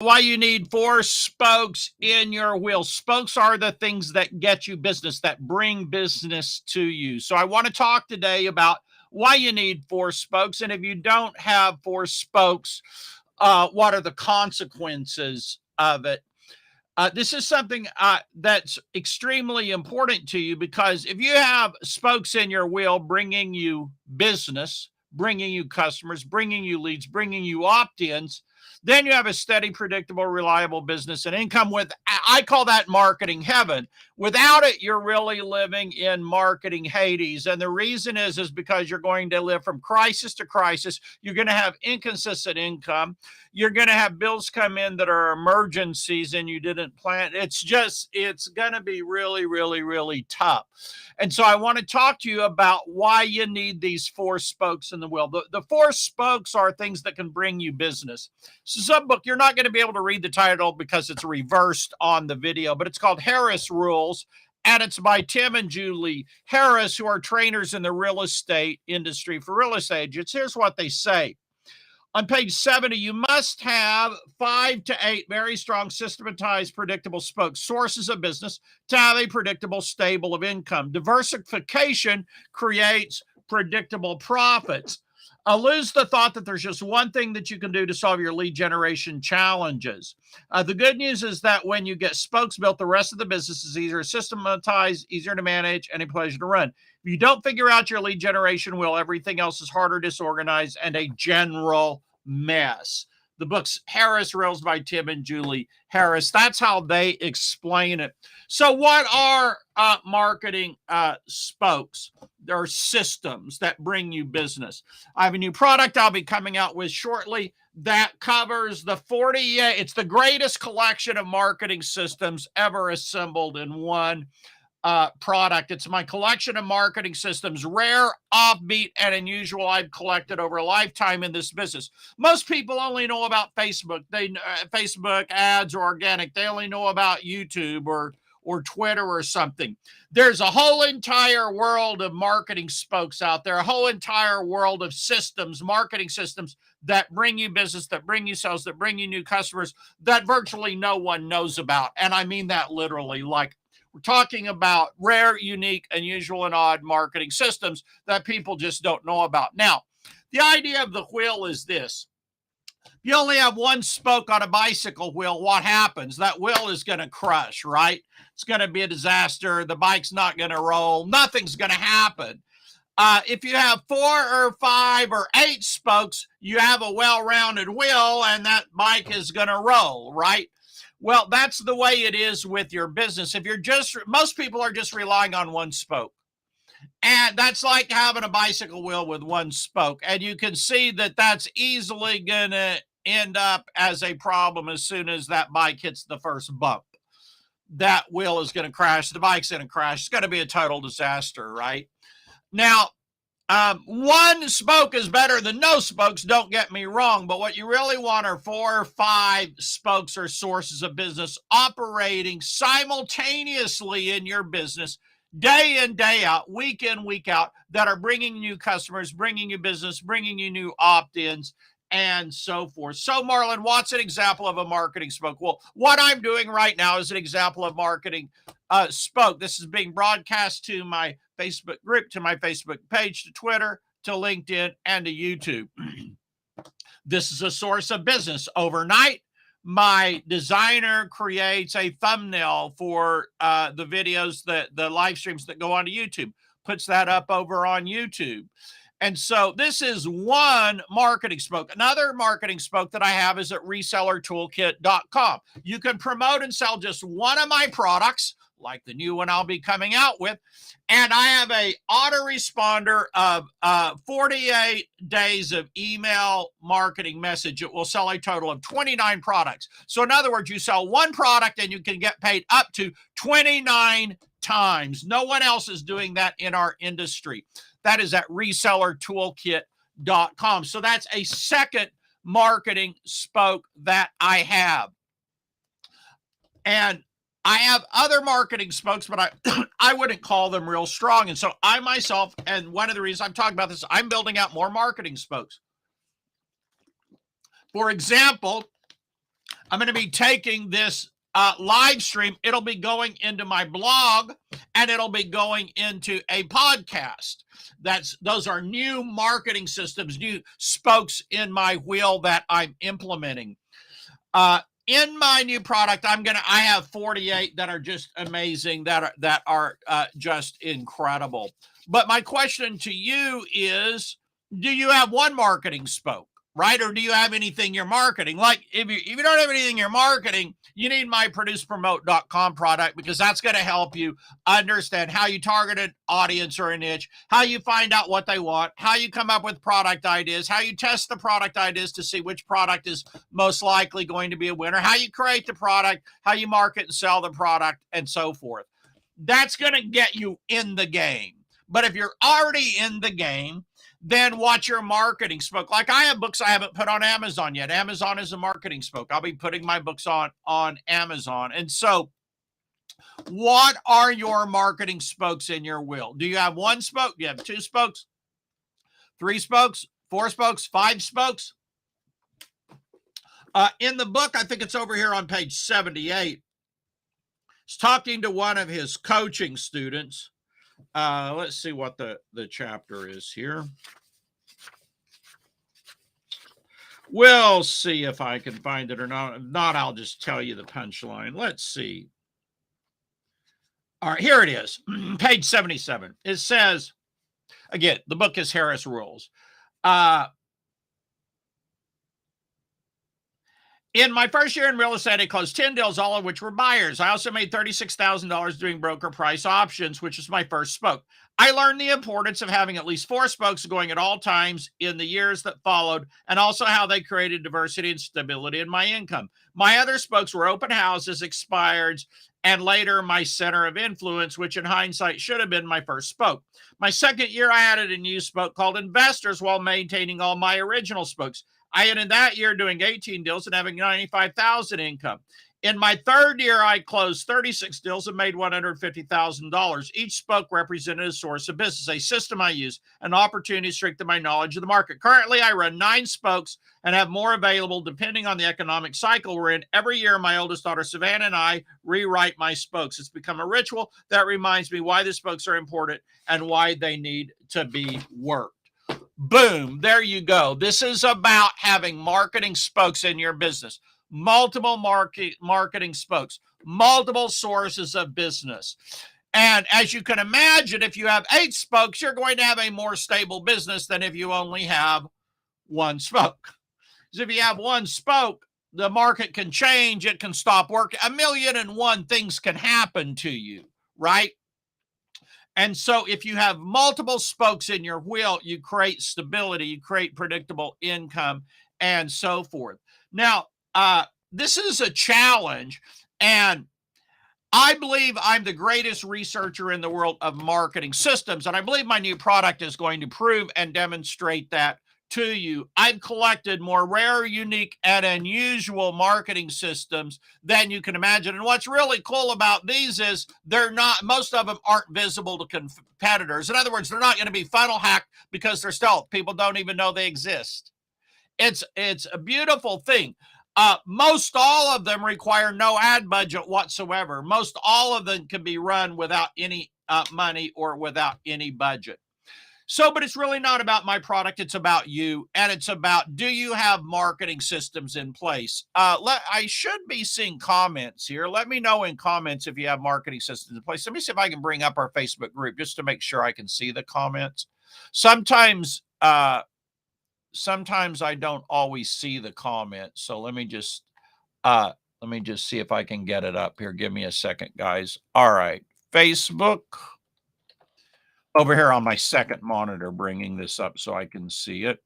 Why you need four spokes in your wheel. Spokes are the things that get you business, that bring business to you. So I want to talk today about why you need four spokes. And if you don't have four spokes, what are the consequences of it? This is something that's extremely important to you, because if you have spokes in your wheel bringing you business, bringing you customers, bringing you leads, bringing you opt-ins, then you have a steady, predictable, reliable business and income. With, I call that marketing heaven. Without it, you're really living in marketing Hades. And the reason is because you're going to live from crisis to crisis. You're going to have inconsistent income. You're going to have bills come in that are emergencies and you didn't plan. It's going to be really, really, really tough. And so I want to talk to you about why you need these four spokes in the wheel. The four spokes are things that can bring you business. Some book, you're not going to be able to read the title because it's reversed on the video, but it's called Harris Rules. And it's by Tim and Julie Harris, who are trainers in the real estate industry for real estate agents. Here's what they say. On page 70, you must have 5 to 8 very strong, systematized, predictable spokes, sources of business, to have a predictable stable of income. Diversification creates predictable profits. Lose the thought that there's just one thing that you can do to solve your lead generation challenges. The good news is that when you get spokes built, the rest of the business is easier to systematize, easier to manage, and a pleasure to run. If you don't figure out your lead generation wheel, everything else is harder, disorganized, and a general mess. The book's Harris Rules by Tim and Julie Harris. That's how they explain it. So what are marketing spokes? They're systems that bring you business. I have a new product I'll be coming out with shortly that covers the 48. It's the greatest collection of marketing systems ever assembled in one product. It's my collection of marketing systems, rare, offbeat, and unusual. I've collected over a lifetime in this business. Most people only know about Facebook. Facebook ads or organic. They only know about YouTube or Twitter or something. There's a whole entire world of marketing spokes out there, a whole entire world of systems, marketing systems that bring you business, that bring you sales, that bring you new customers that virtually no one knows about. And I mean that literally. Like, we're talking about rare, unique, unusual, and odd marketing systems that people just don't know about. Now, the idea of the wheel is this. If you only have one spoke on a bicycle wheel, what happens? That wheel is going to crush, right? It's going to be a disaster. The bike's not going to roll. Nothing's going to happen. If you have 4 or 5 or 8 spokes, you have a well-rounded wheel, and that bike is going to roll, right? Well, that's the way it is with your business. If most people are just relying on one spoke. And that's like having a bicycle wheel with one spoke. And you can see that that's easily going to end up as a problem as soon as that bike hits the first bump. That wheel is going to crash. The bike's going to crash. It's going to be a total disaster, right? Now, one spoke is better than no spokes, don't get me wrong, but what you really want are 4 or 5 spokes or sources of business operating simultaneously in your business, day in, day out, week in, week out, that are bringing you customers, bringing you business, bringing you new opt-ins, and so forth. So, Marlon, what's an example of a marketing spoke? Well, what I'm doing right now is an example of marketing spoke. This is being broadcast to my Facebook group, to my Facebook page, to Twitter, to LinkedIn, and to YouTube. This is a source of business. Overnight, my designer creates a thumbnail for the videos, the live streams that go onto YouTube, puts that up over on YouTube. And so this is one marketing spoke. Another marketing spoke that I have is at resellertoolkit.com. You can promote and sell just one of my products, like the new one I'll be coming out with. And I have a autoresponder of 48 days of email marketing message. It will sell a total of 29 products. So in other words, you sell one product and you can get paid up to 29 times. No one else is doing that in our industry. That is at resellertoolkit.com. So that's a second marketing spoke that I have. And I have other marketing spokes, but I wouldn't call them real strong. And so I myself, and one of the reasons I'm talking about this, I'm building out more marketing spokes. For example, I'm going to be taking this live stream. It'll be going into my blog, and it'll be going into a podcast. Those are new marketing systems, new spokes in my wheel that I'm implementing. In my new product, I have 48 that are just amazing, that are just incredible. But my question to you is, do you have one marketing spoke, right? Or do you have anything you're marketing? Like if you don't have anything you're marketing, you need my producepromote.com product, because that's going to help you understand how you target an audience or a niche, how you find out what they want, how you come up with product ideas, how you test the product ideas to see which product is most likely going to be a winner, how you create the product, how you market and sell the product, and so forth. That's going to get you in the game. But if you're already in the game, then what's your marketing spoke? Like I have books I haven't put on Amazon yet. Amazon is a marketing spoke. I'll be putting my books on Amazon. And so what are your marketing spokes in your wheel? Do you have one spoke? Do you have two spokes? Three spokes? Four spokes? Five spokes? In the book, I think it's over here on page 78, he's talking to one of his coaching students. Let's see what the chapter is here. We'll see if I can find it or not. If not, I'll just tell you the punchline. Let's see. All right, here it is. Page 77. It says, again, the book is Harris Rules. In my first year in real estate, I closed 10 deals, all of which were buyers. I also made $36,000 doing broker price options, which is my first spoke. I learned the importance of having at least 4 spokes going at all times in the years that followed, and also how they created diversity and stability in my income. My other spokes were open houses, expireds, and later my center of influence, which in hindsight should have been my first spoke. My second year, I added a new spoke called investors while maintaining all my original spokes. I ended that year doing 18 deals and having $95,000 income. In my third year, I closed 36 deals and made $150,000. Each spoke represented a source of business, a system I use, an opportunity to strengthen my knowledge of the market. Currently, I run 9 spokes and have more available depending on the economic cycle we're in. Every year, my oldest daughter, Savannah, and I rewrite my spokes. It's become a ritual that reminds me why the spokes are important and why they need to be worked. Boom, there you go. This is about having marketing spokes in your business. Multiple marketing spokes, multiple sources of business. And as you can imagine, if you have 8 spokes, you're going to have a more stable business than if you only have 1 spoke. Because if you have 1 spoke, the market can change, it can stop working. 1,000,001 things can happen to you, right? And so if you have multiple spokes in your wheel, you create stability, you create predictable income, and so forth. Now, this is a challenge, and I believe I'm the greatest researcher in the world of marketing systems, and I believe my new product is going to prove and demonstrate that to you. I've collected more rare, unique, and unusual marketing systems than you can imagine. And what's really cool about these is most of them aren't visible to competitors. In other words, they're not going to be funnel hacked because they're stealth. People don't even know they exist. It's a beautiful thing. Most all of them require no ad budget whatsoever. Most all of them can be run without any money or without any budget. So, but it's really not about my product. It's about you. And it's about, do you have marketing systems in place? I should be seeing comments here. Let me know in comments if you have marketing systems in place. Let me see if I can bring up our Facebook group just to make sure I can see the comments. Sometimes I don't always see the comments. So let me just see if I can get it up here. Give me a second, guys. All right. Facebook. Over here on my second monitor, bringing this up so I can see it.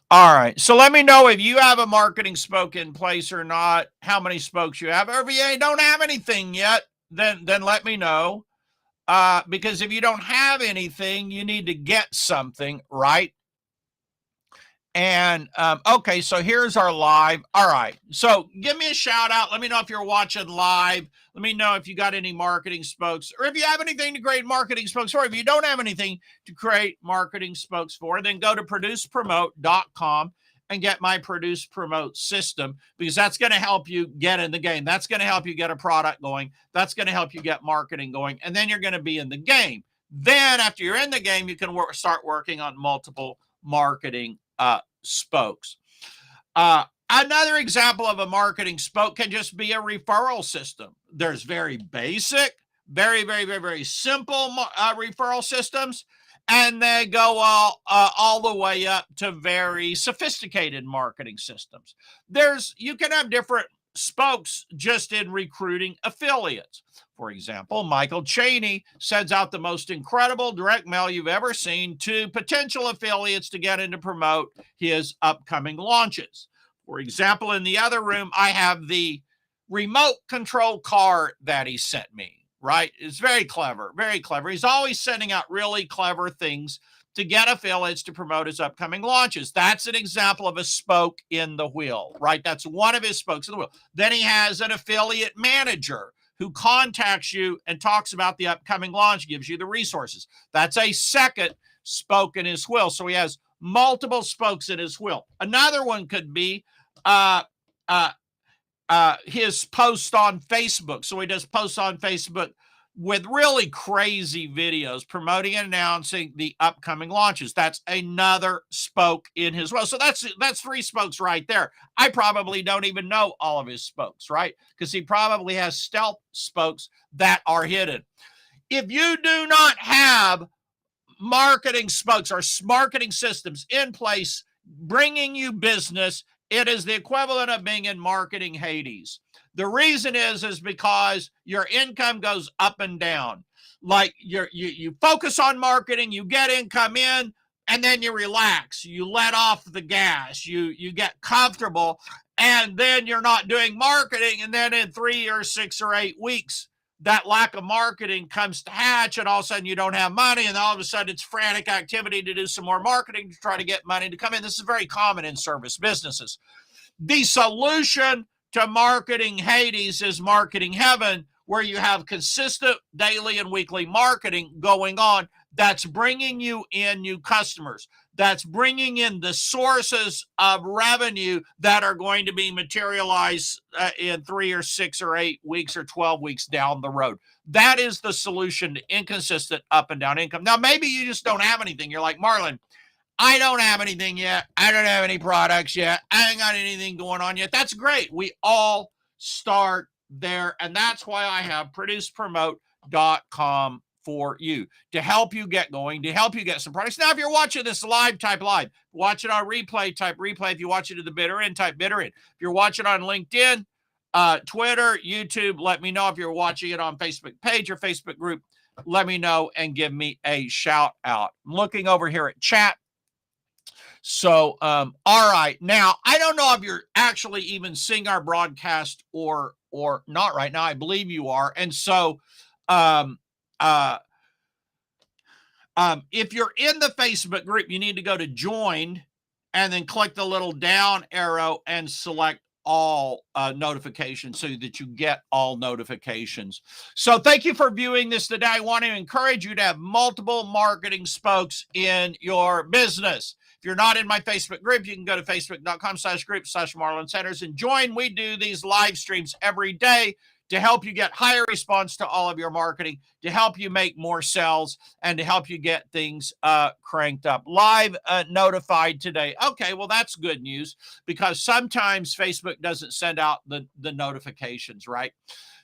All right. So let me know if you have a marketing spoke in place or not, how many spokes you have. Or if you don't have anything yet, then let me know. Because if you don't have anything, you need to get something, right? And okay, so here's our live. All right. So give me a shout out. Let me know if you're watching live. Let me know if you got any marketing spokes, or if you have anything to create marketing spokes for. If you don't have anything to create marketing spokes for, then go to producepromote.com and get my produce promote system, because that's going to help you get in the game. That's going to help you get a product going. That's going to help you get marketing going. And then you're going to be in the game. Then after you're in the game, you can start working on multiple marketing spokes. Another example of a marketing spoke can just be a referral system. There's very basic, very simple referral systems, and they go all the way up to very sophisticated marketing systems. You can have different spokes just in recruiting affiliates. For example, Michael Cheney sends out the most incredible direct mail you've ever seen to potential affiliates to get in to promote his upcoming launches. For example, in the other room, I have the remote control car that he sent me, right? It's very clever, very clever. He's always sending out really clever things to get affiliates to promote his upcoming launches. That's an example of a spoke in the wheel, right? That's one of his spokes in the wheel. Then he has an affiliate manager who contacts you and talks about the upcoming launch, gives you the resources. That's a second spoke in his wheel. So he has multiple spokes in his wheel. Another one could be his post on Facebook. So he does posts on Facebook with really crazy videos promoting and announcing the upcoming launches. That's another spoke in his wheel. So that's 3 spokes right there. I probably don't even know all of his spokes, right? Because he probably has stealth spokes that are hidden. If you do not have marketing spokes or marketing systems in place bringing you business, it is the equivalent of being in marketing Hades. The reason is because your income goes up and down. Like you focus on marketing, you get income in, and then you relax. You let off the gas. You get comfortable, and then you're not doing marketing. And then in 3 or 6 or 8 weeks, that lack of marketing comes to hatch, and all of a sudden you don't have money, and all of a sudden it's frantic activity to do some more marketing to try to get money to come in. This is very common in service businesses. The solution to marketing Hades is marketing heaven, where you have consistent daily and weekly marketing going on that's bringing you in new customers, that's bringing in the sources of revenue that are going to be materialized in 3 or 6 or 8 weeks or 12 weeks down the road. That is the solution to inconsistent up and down income. Now, maybe you just don't have anything. You're like, Marlon, I don't have anything yet. I don't have any products yet. I ain't got anything going on yet. That's great. We all start there. And that's why I have producepromote.com for you, to help you get going, to help you get some products. Now, if you're watching this live, type live. Watch it on replay, type replay. If you watch it to the bitter end, type bitter end. If you're watching on LinkedIn, Twitter, YouTube, let me know. If you're watching it on Facebook page or Facebook group, let me know and give me a shout out. I'm looking over here at chat. So, all right. Now, I don't know if you're actually even seeing our broadcast or not right now. I believe you are. And so, if you're in the Facebook group, you need to go to join and then click the little down arrow and select all notifications so that you get all notifications. So thank you for viewing this today. I want to encourage you to have multiple marketing spokes in your business. If you're not in my Facebook group, you can go to facebook.com/group/Marlon Centers and join. We do these live streams every day to help you get higher response to all of your marketing, to help you make more sales, and to help you get things cranked up. Live notified today. Okay, well, that's good news, because sometimes Facebook doesn't send out the notifications, right?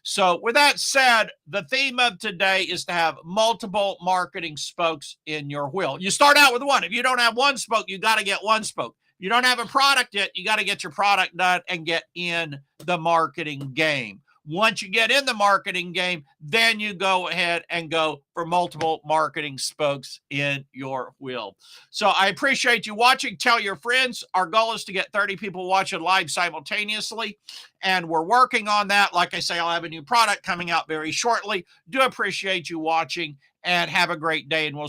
So with that said, the theme of today is to have multiple marketing spokes in your wheel. You start out with one. If you don't have one spoke, you got to get one spoke. You don't have a product yet, you got to get your product done and get in the marketing game. Once you get in the marketing game, then you go ahead and go for multiple marketing spokes in your wheel. So I appreciate you watching. Tell your friends. Our goal is to get 30 people watching live simultaneously, and we're working on that. Like I say, I'll have a new product coming out very shortly. Do appreciate you watching, and have a great day, and we'll see